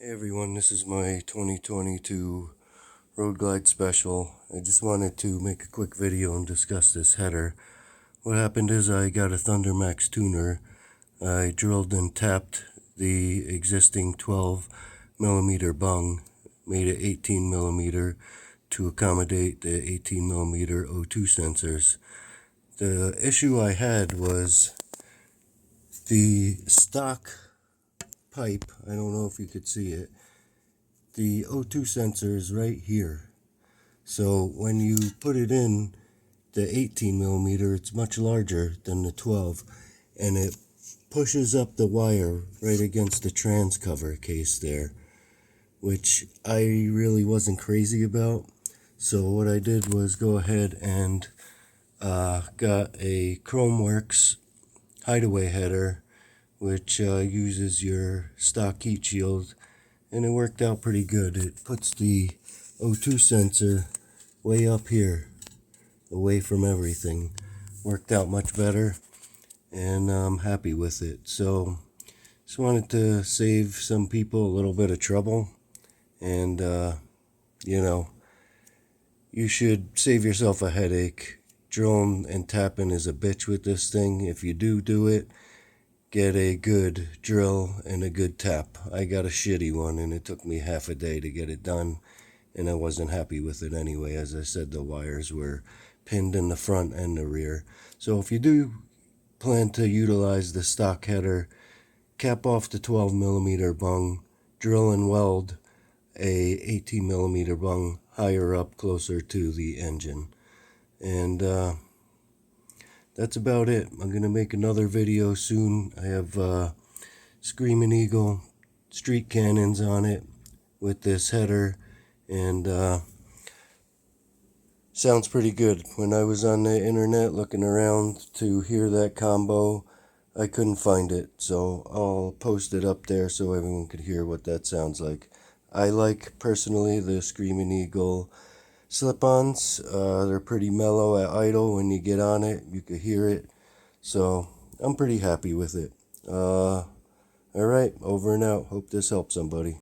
Hey everyone, this is my 2022 Road Glide special. I just wanted to make a quick video and discuss this header. What happened is I got a Thunder Max tuner. I drilled and tapped the existing 12mm bung, made it 18mm to accommodate the 18mm O2 sensors. The issue I had was the stock pipe. I don't know if you could see it. The O2 sensor is right here. So when you put it in the 18mm, it's much larger than the 12, and it pushes up the wire right against the trans cover case there, which I really wasn't crazy about. So what I did was go ahead and got a Chromeworks hideaway header, which uses your stock heat shield, and it worked out pretty good. It puts the O2 sensor way up here, away from everything. Worked out much better, and I'm happy with it. So just wanted to save some people a little bit of trouble, and you should save yourself a headache. Drilling and tapping is a bitch with this thing. If you do it, get a good drill and a good tap. I got a shitty one, and it took me half a day to get it done, and I wasn't happy with it anyway. As I said, the wires were pinned in the front and the rear. So if you do plan to utilize the stock header, cap off the 12mm bung, drill and weld a 18mm bung higher up, closer to the engine. And that's about it. I'm going to make another video soon. I have Screaming Eagle street cannons on it with this header, and sounds pretty good. When I was on the internet looking around to hear that combo, I couldn't find it, so I'll post it up there so everyone could hear what that sounds like. I like, personally, the Screaming Eagle slip-ons. They're pretty mellow at idle. When you get on it, you can hear it, so I'm pretty happy with it. Alright, over and out. Hope this helps somebody.